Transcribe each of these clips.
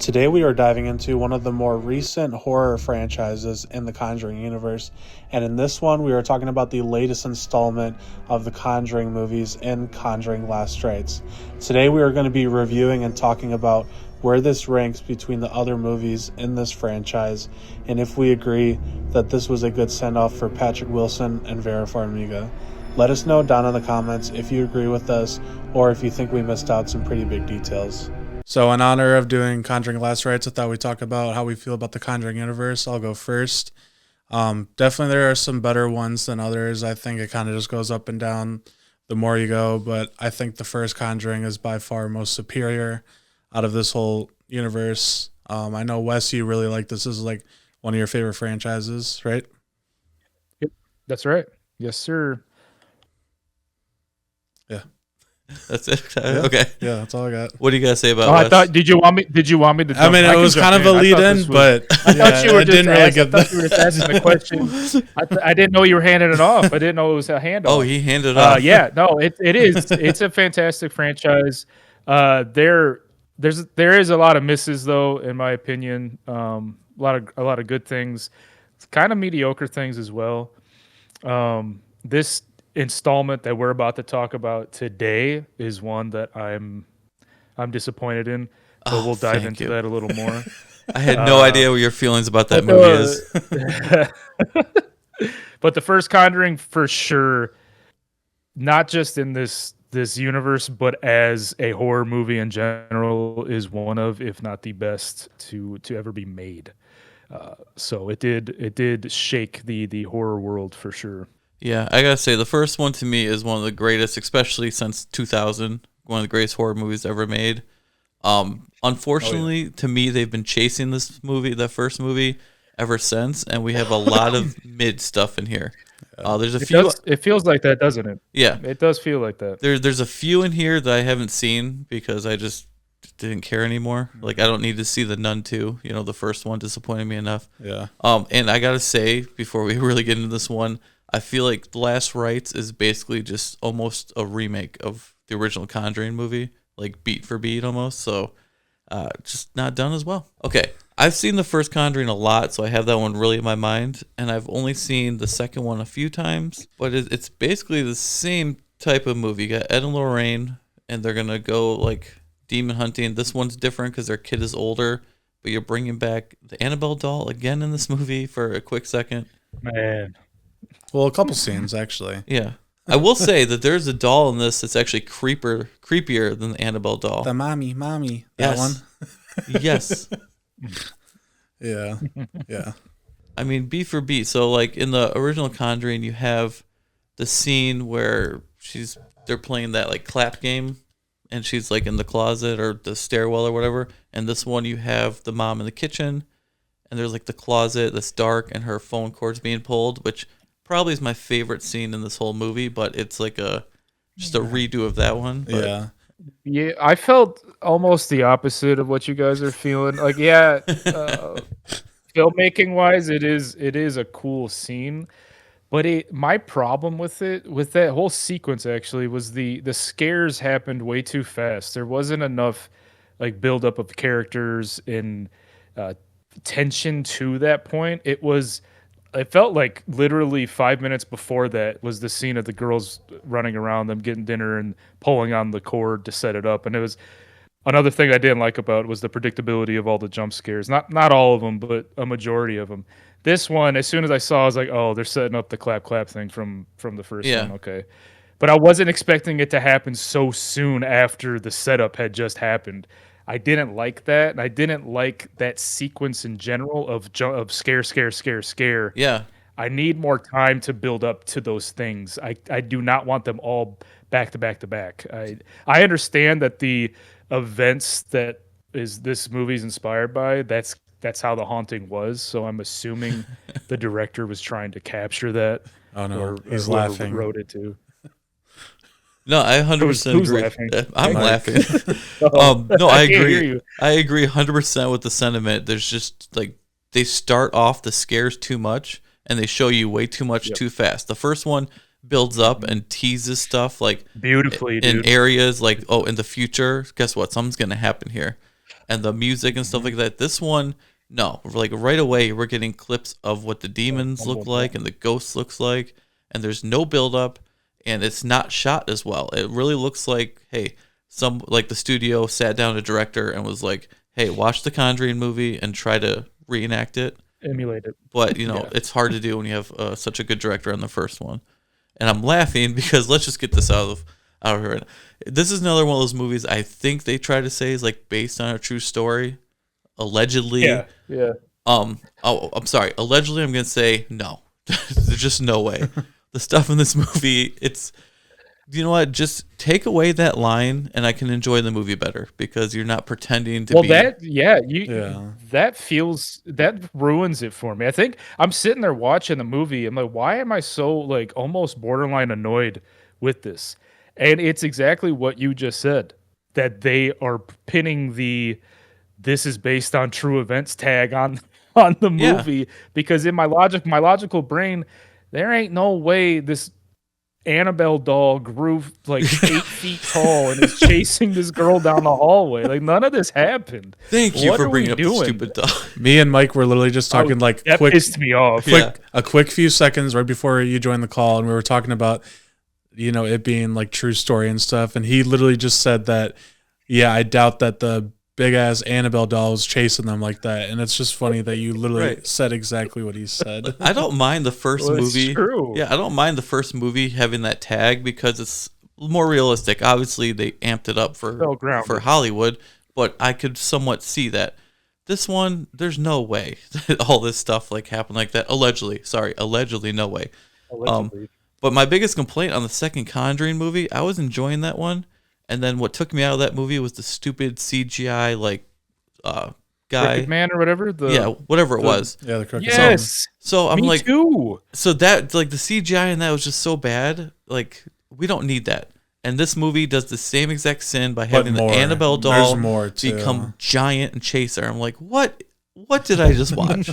Today we are diving into one of the more recent horror franchises in the Conjuring universe, and in this one we are talking about the latest installment of the Conjuring movies in Conjuring Last Rites. Today we are going to be reviewing and talking about where this ranks between the other movies in this franchise, and if we agree that this was a good send-off for Patrick Wilson and Vera Farmiga. Let us know down in the comments if you agree with us or if you think we missed out some pretty big details. So in honor of doing Conjuring Last Rites, I thought we'd talk about how we feel about the Conjuring universe. I'll go first. Definitely there are some better ones than others. I think it kind of just goes up and down the more you go, but I think the first Conjuring is by far most superior out of this whole universe. I know, Wes, you really like this. This is like one of your favorite franchises, right? Yep, that's right. Yes, sir. Yeah. That's it. Yeah. Okay. Yeah, that's all I got. What do you guys say about? I thought. Did you want me? Did you want me to? I mean, it was kind of a lead-in, but I thought you were just asking the question. I didn't know you were handing it off. I didn't know it was a handoff. Oh, he handed it off. Yeah, no, it is. It's a fantastic franchise. There is a lot of misses though, in my opinion. A lot of good things, kind of mediocre things as well. This installment that we're about to talk about today is one that I'm disappointed in, but we'll dive into that a little more. I had no idea what your feelings about that movie is. But the first Conjuring, for sure, not just in this universe, but as a horror movie in general, is one of, if not the best to ever be made. So it did shake the horror world for sure. Yeah, I gotta say, the first one to me is one of the greatest, especially since 2000, one of the greatest horror movies ever made. Unfortunately, to me, they've been chasing the first movie, ever since, and we have a lot of mid stuff in here. There's a few. It feels like that, doesn't it? Yeah, it does feel like that. There's a few in here that I haven't seen because I just didn't care anymore. Like, I don't need to see the Nun 2. You know, the first one disappointed me enough. Yeah. And I gotta say, before we really get into this one, I feel like The Last Rites is basically just almost a remake of the original Conjuring movie, like beat for beat almost. So, just not done as well. Okay, I've seen the first Conjuring a lot, so I have that one really in my mind, and I've only seen the second one a few times, but it's basically the same type of movie. You got Ed and Lorraine, and they're gonna go like demon hunting. This one's different because their kid is older, but you're bringing back the Annabelle doll again in this movie for a quick second. Man. Well, a couple scenes, actually. Yeah. I will say that there's a doll in this that's actually creepier than the Annabelle doll. The mommy. Yes. That one? Yes. Yeah. Yeah. I mean, beat for beat. So, like, in the original Conjuring, you have the scene where they're playing that, like, clap game, and she's, like, in the closet or the stairwell or whatever. And this one, you have the mom in the kitchen, and there's, like, the closet that's dark, and her phone cord's being pulled, which probably is my favorite scene in this whole movie, but it's like just a redo of that one. But. Yeah, I felt almost the opposite of what you guys are feeling. Like, yeah, filmmaking wise, it is a cool scene, but my problem with that whole sequence actually was the scares happened way too fast. There wasn't enough like buildup of characters and tension to that point. It felt like literally 5 minutes before that was the scene of the girls running around, them getting dinner and pulling on the cord to set it up. And it was another thing I didn't like about it was the predictability of all the jump scares. Not all of them, but a majority of them. This one, as soon as I saw, I was like, oh, they're setting up the clap thing from the first one. Okay. But I wasn't expecting it to happen so soon after the setup had just happened. I didn't like that, and I didn't like that sequence in general of scare. Yeah. I need more time to build up to those things. I do not want them all back to back. I understand that the events that this movie's inspired by, that's how The Haunting was, so I'm assuming the director was trying to capture that. Oh no, or he's laughing. Wrote it too. No, I 100% agree. Laughing? I'm laughing. No, I agree. I agree 100% with the sentiment. There's just like they start off the scares too much and they show you way too much too fast. The first one builds up and teases stuff like beautifully in areas like, oh, in the future, guess what? Something's going to happen here. and the music and stuff like that. This one, no, like right away we're getting clips of what the demons look like and the ghosts looks like, and there's no build up, and it's not shot as well. It really looks like, hey, some like the studio sat down a director and was like, hey, watch the Conjuring movie and try to reenact it, emulate it. but it's hard to do when you have such a good director on the first one. And I'm laughing because let's just get this out of here. This is another one of those movies I think they try to say is like based on a true story, allegedly. Yeah. I'm sorry. Allegedly, I'm gonna say no. There's just no way. The stuff in this movie, it's, you know what? Just take away that line, and I can enjoy the movie better because you're not pretending to be. That ruins it for me. I think I'm sitting there watching the movie. I'm like, why am I so like almost borderline annoyed with this? And it's exactly what you just said, that they are pinning the "this is based on true events" tag on the movie, because in my logical brain, there ain't no way this Annabelle doll grew like 8 feet tall and is chasing this girl down the hallway. Like, none of this happened. Thank you for bringing up the stupid doll. Me and Mike were literally just talking that pissed me off. A quick few seconds right before you joined the call, and we were talking about, it being like true story and stuff, and he literally just said that, I doubt that the big ass Annabelle doll was chasing them like that. And it's just funny that you literally said exactly what he said. I don't mind the first movie. It's true. Yeah, I don't mind the first movie having that tag because it's more realistic. Obviously, they amped it up for Hollywood, but I could somewhat see that. This one, there's no way that all this stuff like happened like that. Allegedly, no way. Allegedly. But my biggest complaint on the second Conjuring movie, I was enjoying that one. And then what took me out of that movie was the stupid CGI guy, Crooked Man or whatever. Whatever it was. Yeah, the crooked. Yes. So I'm Me too. So that like the CGI in that was just so bad. Like, we don't need that. And this movie does the same exact sin by having the Annabelle doll become giant and chase her. I'm like, what? What did I just watch?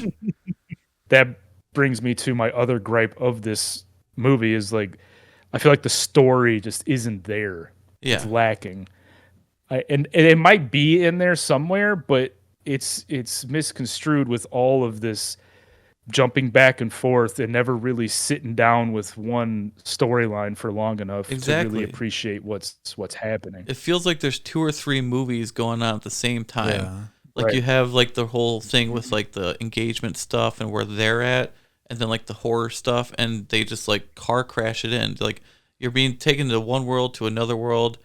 That brings me to my other gripe of this movie is like, I feel like the story just isn't there. Yeah. It's lacking. And it might be in there somewhere, but it's misconstrued with all of this jumping back and forth and never really sitting down with one storyline for long enough to really appreciate what's happening. It feels like there's 2 or 3 movies going on at the same time. Yeah. Like you have like the whole thing with like the engagement stuff and where they're at, and then like the horror stuff, and they just like car crash it in. Like, you're being taken to one world to another world,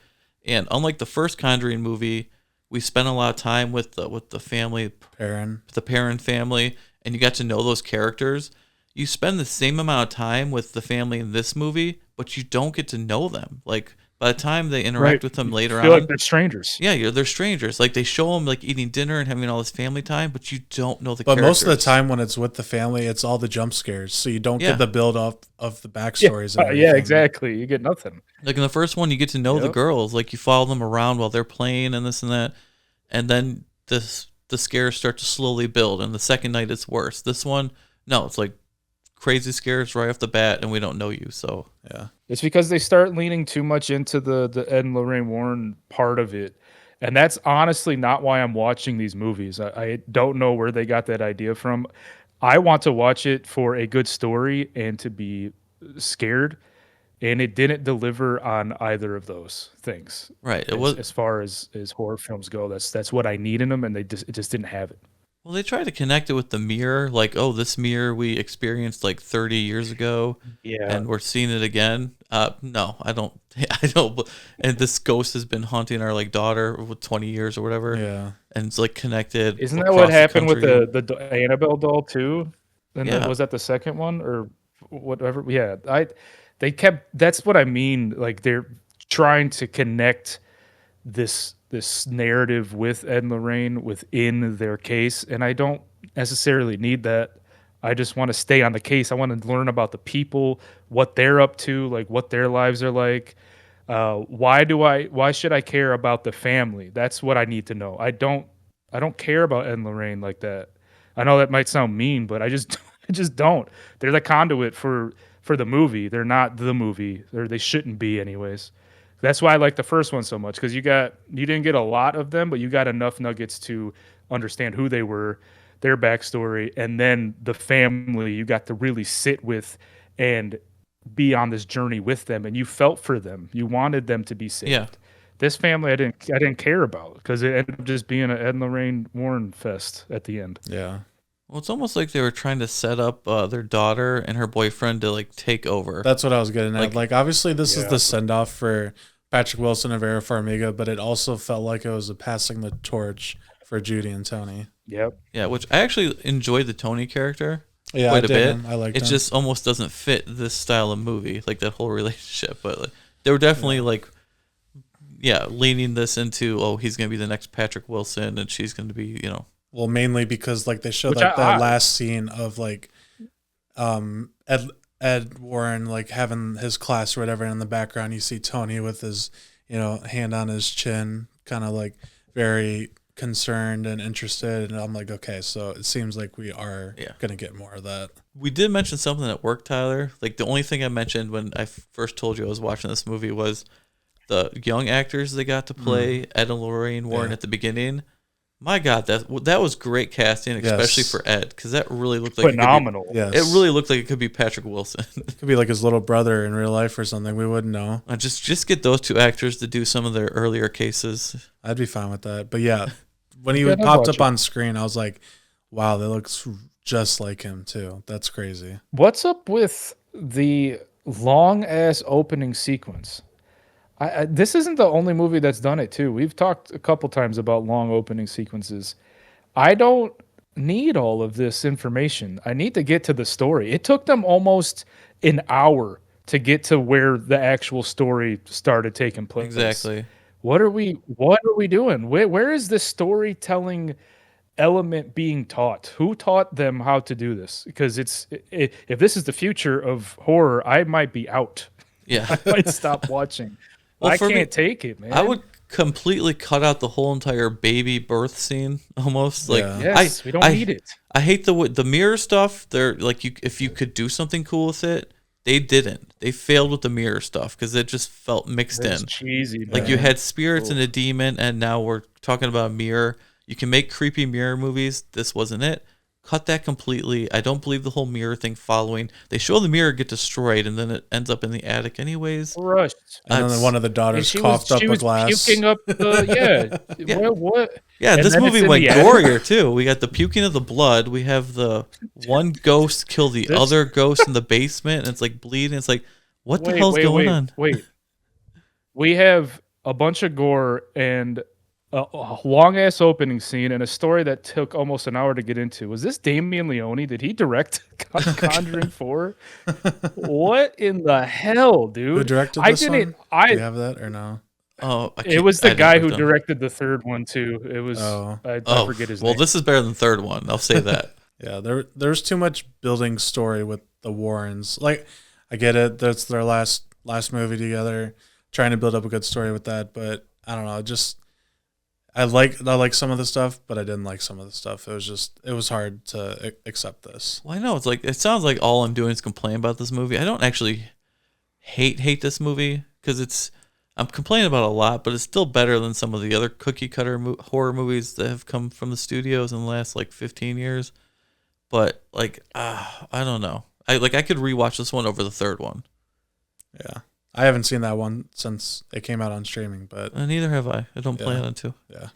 and unlike the first Conjuring movie, we spent a lot of time with the family, the Perrin family, and you got to know those characters. You spend the same amount of time with the family in this movie, but you don't get to know them. Like, by the time they interact with them later on, feel like they're strangers. Yeah, they're strangers. Like, they show them like eating dinner and having all this family time, but you don't know the characters. But most of the time when it's with the family, it's all the jump scares, so you don't get the build up of the backstories. Yeah, exactly. You get nothing. Like in the first one, you get to know the girls. Like, you follow them around while they're playing and this and that, and then the scares start to slowly build. And the second night, it's worse. This one, no, it's like crazy scares right off the bat, and we don't know you. So yeah, it's because they start leaning too much into the Ed and Lorraine Warren part of it, and that's honestly not why I'm watching these movies. I don't know where they got that idea from. I want to watch it for a good story and to be scared, and it didn't deliver on either of those things. Right. It was, as far as horror films go. That's what I need in them, and it just didn't have it. Well, they try to connect it with the mirror, like, oh, this mirror we experienced like 30 years ago, and we're seeing it again. No, I don't. And this ghost has been haunting our like daughter for 20 years or whatever. Yeah, and it's like connected. Isn't that what happened with the Annabelle doll too? And was that the second one or whatever? Yeah, they kept. That's what I mean. Like, they're trying to connect this narrative with Ed and Lorraine within their case, and I don't necessarily need that. I just want to stay on the case. I want to learn about the people, what they're up to, like what their lives are like. Why should I care about the family? That's what I need to know. I don't care about Ed and Lorraine like that. I know that might sound mean, but I just don't. They're the conduit for the movie. They're not the movie. They shouldn't be anyways. That's why I like the first one so much, because you didn't get a lot of them, but you got enough nuggets to understand who they were, their backstory, and then the family you got to really sit with and be on this journey with them, and you felt for them. You wanted them to be saved. Yeah. This family I didn't care about, because it ended up just being an Ed and Lorraine Warren fest at the end. Yeah. Well, it's almost like they were trying to set up their daughter and her boyfriend to like take over. That's what I was getting at. Like obviously this is Yeah. the send off for Patrick Wilson and Vera Farmiga, but it also felt like it was a passing the torch for Judy and Tony. Yep. Yeah, which I actually enjoyed the Tony character Yeah, quite I a did. bit. Him. I liked It him. just almost doesn't fit this style of movie, like that whole relationship. But like, they were definitely like, leaning this into, he's gonna be the next Patrick Wilson, and she's gonna be, Well, mainly because like they showed Which that I- last scene of like Ed Warren like having his class or whatever, and in the background you see Tony with his hand on his chin, kind of like very concerned and interested, and I'm like, okay, so it seems like we are gonna get more of that. We did mention something at work, Tyler. Like the only thing I mentioned when I first told you I was watching this movie was the young actors they got to play Ed and Lorraine Warren at the beginning. My God, that was great casting, especially for Ed, because that really looked like Phenomenal. Yes. It really looked like it could be Patrick Wilson. Could be like his little brother in real life or something. We wouldn't know. Just get those two actors to do some of their earlier cases. I'd be fine with that. But yeah, when he Yeah, I'd popped watch up on screen, I was like, wow, that looks just like him too. That's crazy. What's up with the long ass opening sequence? This isn't the only movie that's done it too. We've talked a couple times about long opening sequences. I don't need all of this information. I need to get to the story. It took them almost an hour to get to where the actual story started taking place. Exactly. What are we doing? Where is this storytelling element being taught? Who taught them how to do this? Because if this is the future of horror, I might be out. Yeah. I might stop watching. Well, I for can't me, take it, man. I would completely cut out the whole entire baby birth scene almost. Like Yes, we don't need it. I hate the mirror stuff. They're like, if you could do something cool with it, they didn't. They failed with the mirror stuff because it just felt mixed It's in. cheesy. Like man. you had spirits and a demon, and now we're talking about a mirror. You can make creepy mirror movies. This wasn't it. Cut that completely. I don't believe the whole mirror thing following. They show the mirror get destroyed, and then it ends up in the attic anyways. Rushed. And then one of the daughters coughed up a glass. Puking up the Yeah. What? Yeah, And this then movie it's in went the attic. gorier too. We got the puking of the blood. We have the one ghost kill the other ghost in the basement, and it's like bleeding. It's like, what the hell's going on? Wait. We have a bunch of gore and a long ass opening scene and a story that took almost an hour to get into. Was this Damien Leone? Did he direct Conjuring 4? What in the hell, dude? Who directed this one? Do you have that or no? Oh, It was the guy who directed the third one too. It was I forget his name. Well, this is better than the third one. I'll say that. Yeah, there's too much building story with the Warrens. Like, I get it. That's their last movie together, trying to build up a good story with that. But I don't know. Just I like some of the stuff, but I didn't like some of the stuff. It was hard to accept this. Well, I know it sounds like all I'm doing is complain about this movie. I don't actually hate this movie because I'm complaining about it a lot, but it's still better than some of the other cookie cutter horror movies that have come from the studios in the last 15 years. But I don't know. I could rewatch this one over the third one. Yeah, I haven't seen that one since it came out on streaming, but Neither have I. I don't plan on to. Yeah,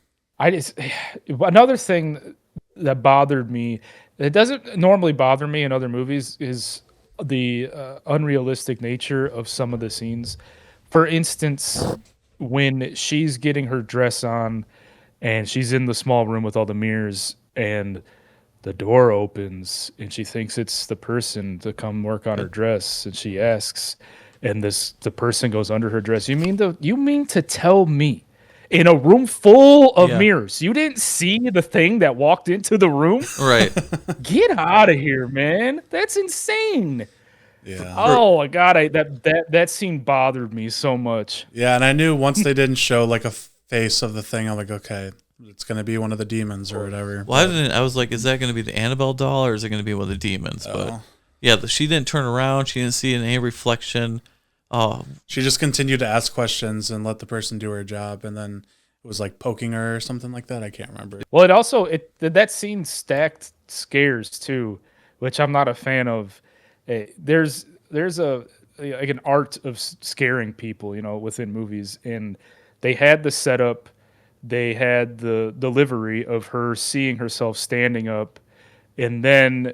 another thing that bothered me. It doesn't normally bother me in other movies is the unrealistic nature of some of the scenes. For instance, when she's getting her dress on and she's in the small room with all the mirrors and the door opens and she thinks it's the person to come work on her dress, and she asks, and the person goes under her dress. You mean to tell me in a room full of mirrors you didn't see the thing that walked into the room? Right. Get out of here, man. That's insane. yeah, Oh my god, that scene bothered me so much. yeah. And I knew once they didn't show like a face of the thing, I'm like, okay, it's gonna be one of the demons or whatever. Well, I was like, is that going to be the Annabelle doll or is it going to be one of the demons? But yeah, she didn't turn around. She didn't see any reflection. Oh, She just continued to ask questions and let the person do her job, and then it was like poking her or something like that. I can't remember. Well, it also that scene stacked scares too, which I'm not a fan of. There's a like an art of scaring people, within movies, and they had the setup, they had the delivery of her seeing herself standing up, and then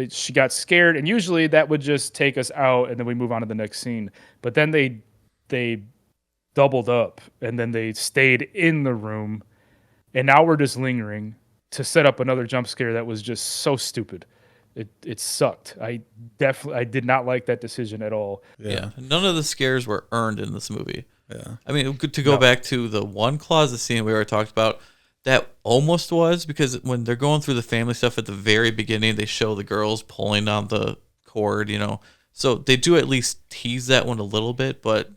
she got scared, and usually that would just take us out, and then we move on to the next scene. But then they doubled up, and then they stayed in the room, and now we're just lingering to set up another jump scare that was just so stupid. It sucked. I did not like that decision at all. yeah. None of the scares were earned in this movie. Yeah. I mean, to go back to the one closet scene we already talked about, that almost was, because when they're going through the family stuff at the very beginning, they show the girls pulling on the cord, So they do at least tease that one a little bit, but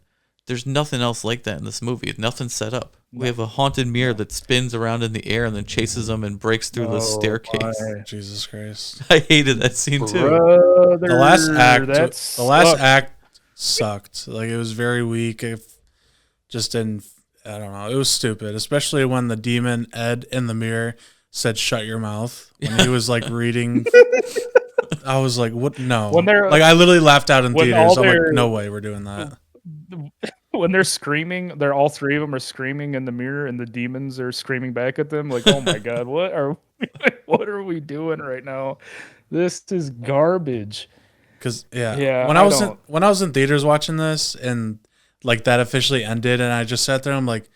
there's nothing else like that in this movie. Nothing's set up. We have a haunted mirror that spins around in the air and then chases them and breaks through the staircase. Jesus Christ. I hated that scene too. Brother, The last sucked. act sucked. Like, it was very weak. It just didn't. I don't know. It was stupid, especially when the demon Ed in the mirror said "shut your mouth" when he was like reading. I was like, "What? No!" Like, I literally laughed out in theaters. I'm like, "No way, we're doing that." When they're screaming, all three of them are screaming in the mirror, and the demons are screaming back at them. Like, oh my god, what are we doing right now? This is garbage. Because Yeah, when I was in theaters watching this, and like that officially ended, and I just sat there, I'm like,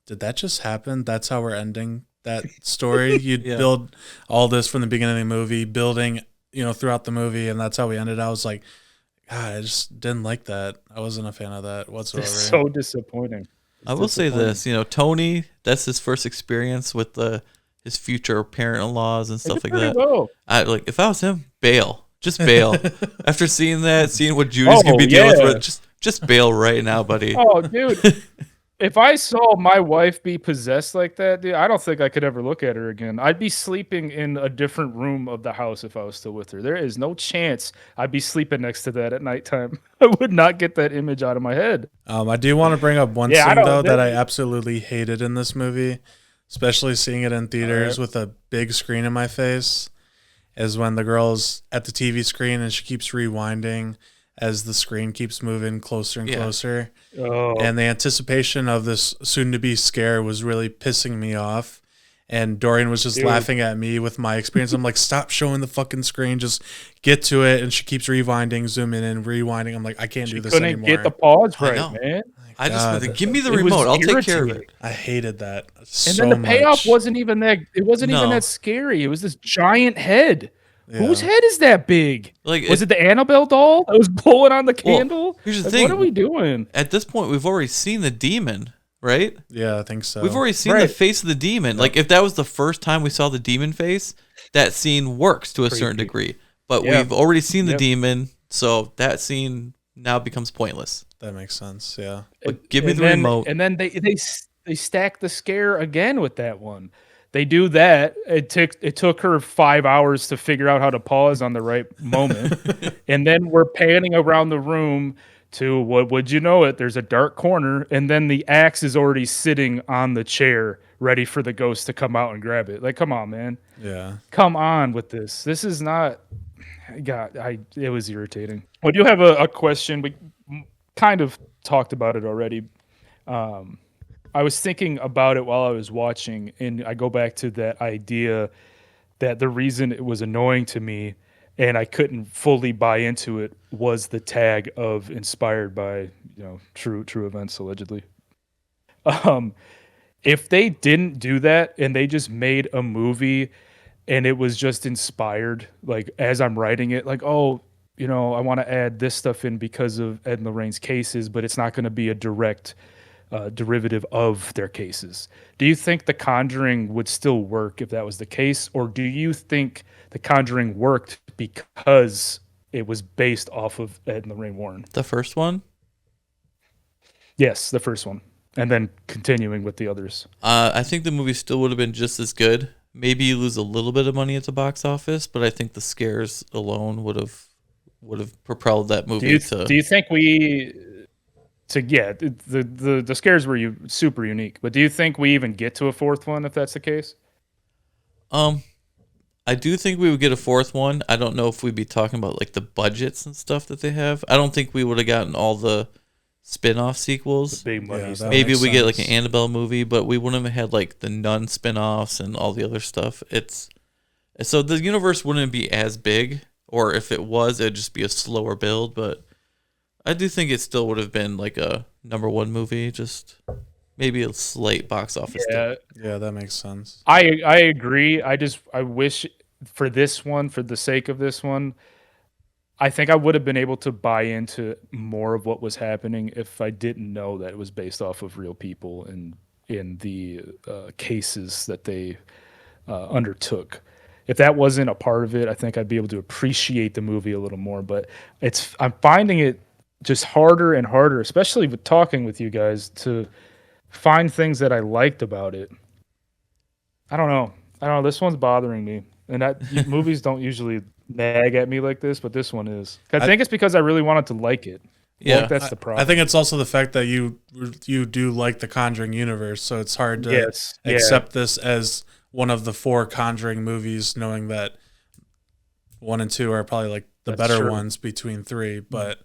did that just happen? That's how we're ending that story. You'd build all this from the beginning of the movie, building throughout the movie, and that's how we ended. I was like, God, I just didn't like that. I wasn't a fan of that whatsoever. It's so disappointing. I will say this, Tony, that's his first experience with his future parent-in-laws and stuff like that. Well. If I was him, bail. Just bail. After seeing what Judy's gonna be dealing with, just bail right now, buddy. Oh, dude. If I saw my wife be possessed like that, dude, I don't think I could ever look at her again. I'd be sleeping in a different room of the house if I was still with her. There is no chance I'd be sleeping next to that at nighttime. I would not get that image out of my head. I do want to bring up one scene, though, that I absolutely hated in this movie, especially seeing it in theaters with a big screen in my face, is when the girl's at the TV screen and she keeps rewinding as the screen keeps moving closer and closer. Oh. And the anticipation of this soon-to-be scare was really pissing me off. And Dorian was just laughing at me with my experience. I'm like, stop showing the fucking screen. Just get to it. And she keeps rewinding, zooming in, rewinding. I'm like, I can't do this anymore. Couldn't get the pause right, man. I just give me the remote. I'll take care of it. I hated that so much. And then the payoff much. wasn't even that. It wasn't even that scary. It was this giant head. Yeah. Whose head is that big? Was it the Annabelle doll that was blowing on the candle? Here's the thing. What are we doing? At this point, we've already seen the demon, right? Yeah, I think so. We've already seen the face of the demon. Yep. Like, if that was the first time we saw the demon face, that scene works to a certain degree. But we've already seen the demon, so that scene now becomes pointless. That makes sense, yeah. But give me the remote. And then they stack the scare again with that one. They do that. It took her 5 hours to figure out how to pause on the right moment. And then we're panning around the room to, what would you know it, there's a dark corner, and then the axe is already sitting on the chair ready for the ghost to come out and grab it. Like, come on, man. Yeah. Come on with this. This is not... God, it was irritating. I do have a question. We kind of talked about it already. I was thinking about it while I was watching, and I go back to that idea that the reason it was annoying to me and I couldn't fully buy into it was the tag of inspired by, true events, allegedly. If they didn't do that and they just made a movie and it was just inspired, like as I'm writing it, like, oh, I want to add this stuff in because of Ed and Lorraine's cases, but it's not going to be a direct derivative of their cases. Do you think The Conjuring would still work if that was the case, or do you think The Conjuring worked because it was based off of Ed and Lorraine Warren? The first one? Yes, the first one, and then continuing with the others. I think the movie still would have been just as good. Maybe you lose a little bit of money at the box office, but I think the scares alone would have would have propelled that Do movie you to. do you think the scares were super unique, but do you think we even get to a fourth one if that's the case? Um, I do think we would get a fourth one. I don't know if we'd be talking about like the budgets and stuff that they have. I don't think we would have gotten all the spin-off The sequels. big money Yeah, stuff. that Maybe makes we get like an sense. Annabelle movie, but we wouldn't have had like the Nun spin-offs and all the other stuff. It's so the universe wouldn't be as big, or if it was, it'd just be a slower build. But I do think it still would have been like a number one movie, just maybe a slight box office Yeah, dip. Yeah, that makes sense. I agree. I wish for this one, for the sake of this one, I think I would have been able to buy into more of what was happening if I didn't know that it was based off of real people and in the cases that they undertook. If that wasn't a part of it, I think I'd be able to appreciate the movie a little more. But I'm finding it just harder and harder, especially with talking with you guys, to find things that I liked about it. I don't know. I don't know. This one's bothering me, and movies don't usually nag at me like this, but this one is. I think it's because I really wanted to like it. I Yeah, think that's the problem. I think it's also the fact that you do like the Conjuring universe, so it's hard to Yes. Yeah. accept this as one of the 4 Conjuring movies, knowing that 1 and 2 are probably like the That's better true. ones between 3, but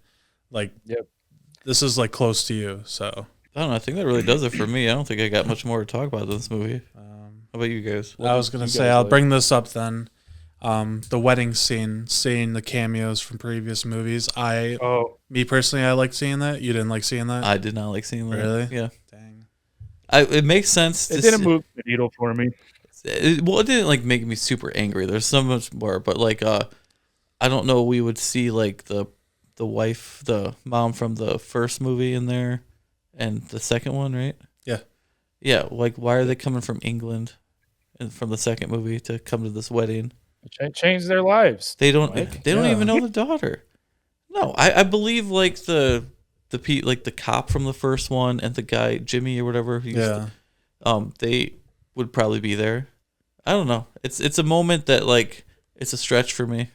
like Yep. this is like close to you. So I don't know. I think that really does it for me. I don't think I got much more to talk about in this movie. How about you guys? What I did was gonna you say guys I'll like? bring this up then. The wedding scene, seeing the cameos from previous movies. Oh, Me personally, I like seeing that. You didn't like seeing that? I did not like seeing that. Really? Yeah. Dang. It makes sense. it didn't move the needle for me. Well, it didn't like make me super angry. There's so much more, but like I don't know. We would see like the wife, the mom from the first movie in there, and the second one, right? Yeah. Yeah. Like, why are they coming from England, and from the second movie to come to this wedding? Change their lives. They don't. Mike. They don't Yeah. even know the daughter. No, I believe like the cop from the first one and the guy Jimmy or whatever. Yeah. They would probably be there. I don't know. It's a moment that like it's a stretch for me,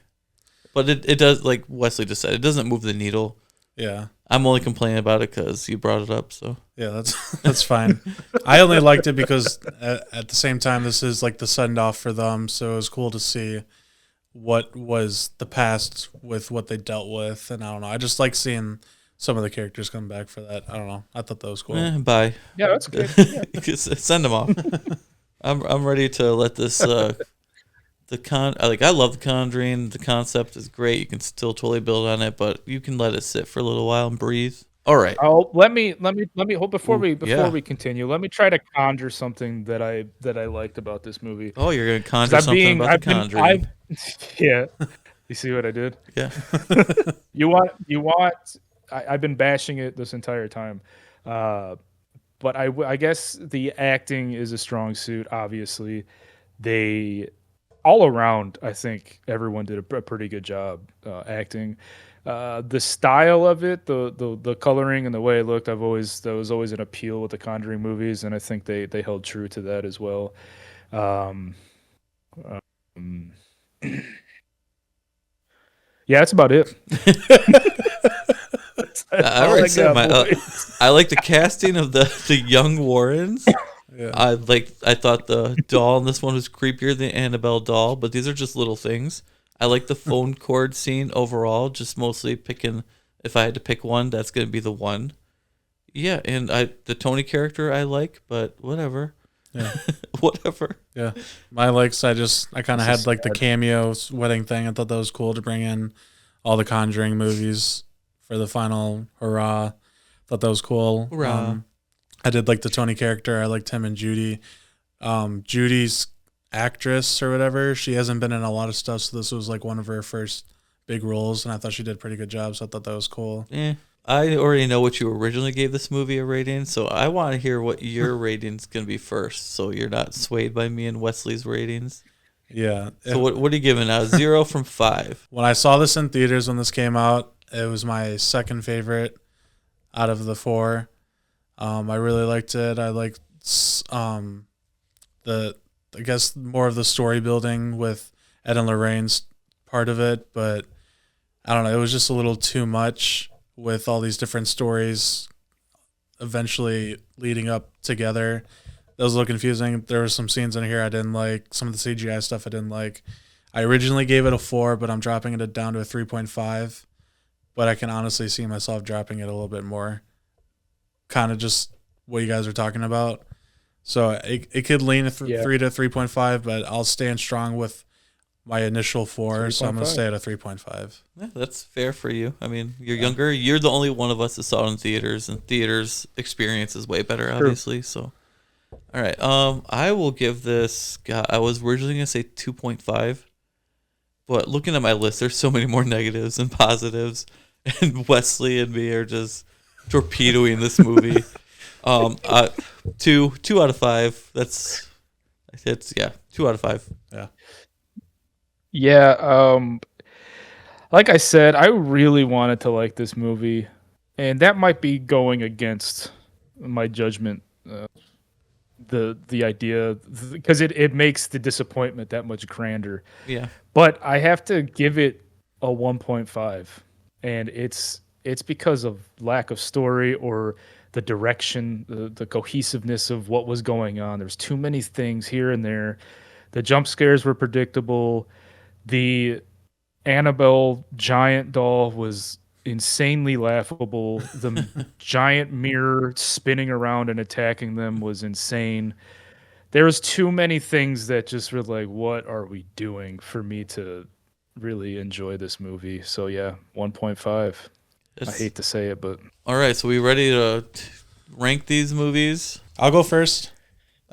but it does, like Wesley just said, it doesn't move the needle. Yeah. I'm only complaining about it because you brought it up. So Yeah, that's fine. I only liked it because at the same time, this is like the send off for them, so it was cool to see what was the past with what they dealt with, and I don't know. I just like seeing some of the characters come back for that. I don't know. I thought that was cool. bye. Yeah, that's good. Yeah. Send them off. I'm ready to let this I love the Conjuring. The concept is great. You can still totally build on it, but you can let it sit for a little while and breathe. All right. Oh, let me hold before Ooh, before yeah. we continue. Let me try to conjure something that I liked about this movie. Oh, you're gonna 'Cause conjure something about the Conjuring. Yeah. You see what I did? Yeah. You want I've been bashing it this entire time. But I guess the acting is a strong suit, obviously. They all around, I think everyone did a pretty good job acting. The style of it, the coloring and the way it looked, that was always an appeal with the Conjuring movies, and I think they held true to that as well. Um, um, yeah, that's about it. I already said I like the casting of the young Warrens. Yeah. I thought the doll in this one was creepier than Annabelle doll, but these are just little things. I like the phone cord scene overall, just mostly picking, if I had to pick one, that's going to be the one. Yeah, and the Tony character I like, but whatever. Yeah. Whatever. Yeah. My likes, I kind of This had is like the sad. cameos wedding thing. I thought that was cool to bring in all the Conjuring movies for the final hurrah. Thought that was cool. Hurrah. I did like the Tony character. I liked him and Judy. Judy's actress or whatever, she hasn't been in a lot of stuff, so this was like one of her first big roles, and I thought she did a pretty good job, so I thought that was cool. I already know what you originally gave this movie a rating, so I want to hear what your rating's going to be first, so you're not swayed by me and Wesley's ratings. Yeah. So what are you giving out? 0 from 5. When I saw this in theaters when this came out, it was my second favorite out of the 4. I really liked it. I liked I guess more of the story building with Ed and Lorraine's part of it, but I don't know, it was just a little too much with all these different stories eventually leading up together. That was a little confusing. There were some scenes in here I didn't like. Some of the CGI stuff I didn't like. I originally gave it a 4, but I'm dropping it down to a 3.5. But I can honestly see myself dropping it a little bit more. Kind of just what you guys are talking about. So it could lean a 3 to 3.5, but I'll stand strong with my initial 4, so I'm going to stay at a 3.5. Yeah, that's fair for you. I mean, you're younger. You're the only one of us that saw it in theaters, and theaters experience is way better, obviously. So, all right. I will give this. God, I was originally going to say 2.5, but looking at my list, there's so many more negatives and positives, and Wesley and me are just torpedoing this movie. 2 out of 5. It's 2 out of 5. Yeah. Yeah, like I said, I really wanted to like this movie, and that might be going against my judgment. The idea, because it makes the disappointment that much grander. Yeah. But I have to give it a 1.5, and it's because of lack of story or the direction, the cohesiveness of what was going on. There's too many things here and there. The jump scares were predictable. The Annabelle giant doll was insanely laughable. The giant mirror spinning around and attacking them was insane. There was too many things that just were like, what are we doing, for me to really enjoy this movie. So yeah, 1.5. I hate to say it, but all right. So we ready to rank these movies? I'll go first.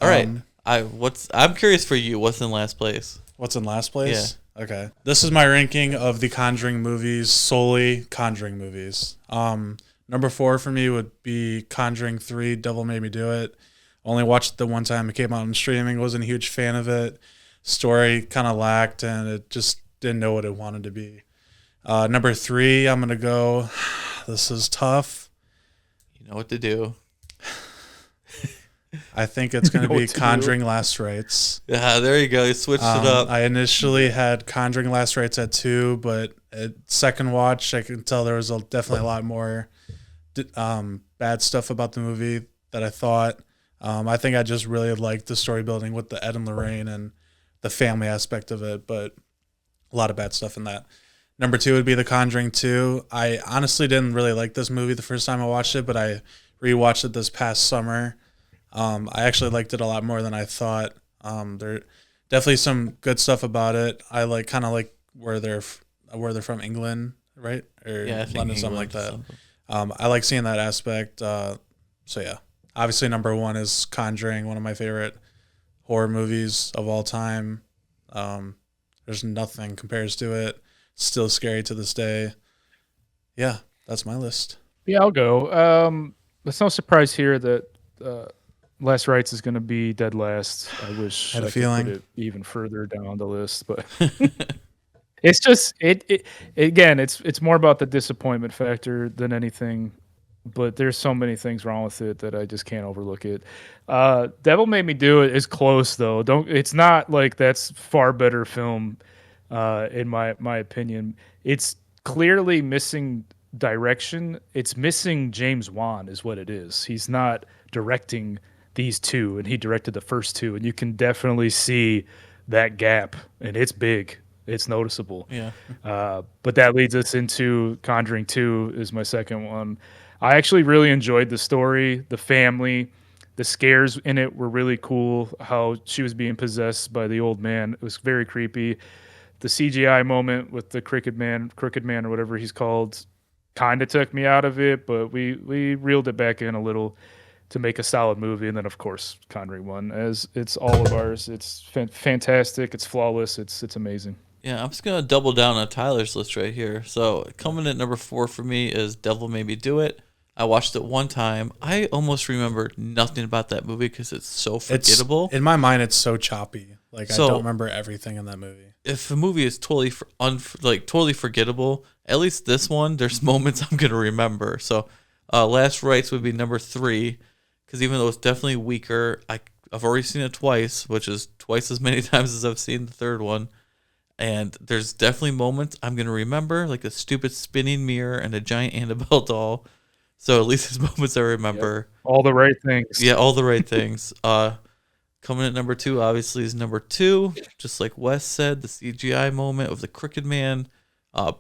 All right. I'm curious for you. What's in last place? What's in last place? Yeah. Okay. This is my ranking of the Conjuring movies, solely Conjuring movies. Number 4 for me would be Conjuring 3, Devil Made Me Do It. Only watched it the one time it came out on streaming. Wasn't a huge fan of it. Story kind of lacked, and it just didn't know what it wanted to be. Number 3, I'm going to go, this is tough. You know what to do. I think it's going to be Conjuring Last Rites. Yeah, there you go. You switched it up. I initially had Conjuring Last Rites at 2, but at second watch, I can tell there was definitely a lot more bad stuff about the movie that I thought. I think I just really liked the story building with the Ed and Lorraine and the family aspect of it, but a lot of bad stuff in that. Number 2 would be The Conjuring 2. I honestly didn't really like this movie the first time I watched it, but I rewatched it this past summer. I actually liked it a lot more than I thought. There definitely some good stuff about it. I kind of like where they're from, England, right? Or London, something like that. I like seeing that aspect. So yeah, obviously number 1 is Conjuring, one of my favorite horror movies of all time. There's nothing compares to it. Still scary to this day. Yeah, that's my list. Yeah, I'll go. It's no surprise here that Last Rites is going to be dead last. I wish I could put it even further down the list, but it's just it's more about the disappointment factor than anything. But there's so many things wrong with it that I just can't overlook it. Devil Made Me Do It is close though. It's not like that's far better film, in my opinion. It's clearly missing direction. It's missing James Wan is what it is. He's not directing these two, and he directed the first 2, and you can definitely see that gap, and it's big. It's noticeable. Yeah. But that leads us into Conjuring 2 is my second one. I actually really enjoyed the story, the family, the scares in it were really cool. How she was being possessed by the old man, it was very creepy. The CGI moment with the crooked man or whatever he's called, kind of took me out of it, but we reeled it back in a little to make a solid movie. And then of course Conjuring 1, as it's all of ours. It's fantastic. It's flawless. It's amazing. Yeah, I'm just gonna double down on Tyler's list right here. So coming at number 4 for me is Devil Made Me Do It. I watched it one time. I almost remember nothing about that movie because it's so forgettable. In my mind, it's so choppy. I don't remember everything in that movie. If a movie is totally totally forgettable, at least this one, there's moments I'm gonna remember. So, Last Rites would be number 3, because even though it's definitely weaker, I've already seen it twice, which is twice as many times as I've seen the third one. And there's definitely moments I'm going to remember, like a stupid spinning mirror and a giant Annabelle doll. So at least it's moments I remember. Yep. All the right things. Yeah, all the right things. Coming at number 2, obviously, is number 2. Just like Wes said, the CGI moment of the Crooked Man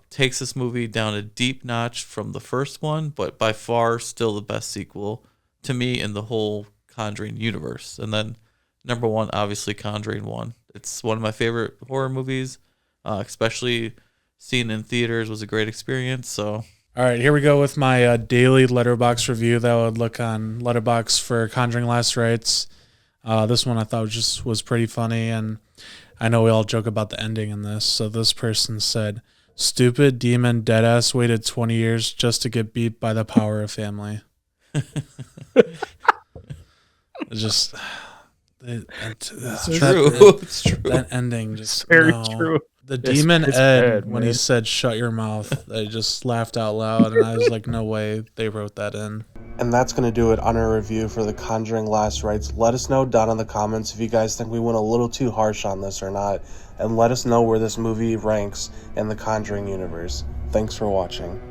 takes this movie down a deep notch from the first one, but by far still the best sequel to me in the whole Conjuring universe. And then number 1, obviously, Conjuring 1. It's one of my favorite horror movies, especially seeing in theaters was a great experience. So, all right, here we go with my daily Letterboxd review that I would look on Letterboxd for Conjuring Last Rites. This one I thought was pretty funny, and I know we all joke about the ending in this. So this person said, "Stupid demon deadass waited 20 years just to get beat by the power of family." It's true. It's true. That ending just Very true. The demon it's Ed, bad, when man. he said "shut your mouth," I just laughed out loud, and I was like, "No way they wrote that in." And that's going to do it on our review for The Conjuring Last Rites. Let us know down in the comments if you guys think we went a little too harsh on this or not, and let us know where this movie ranks in the Conjuring universe. Thanks for watching.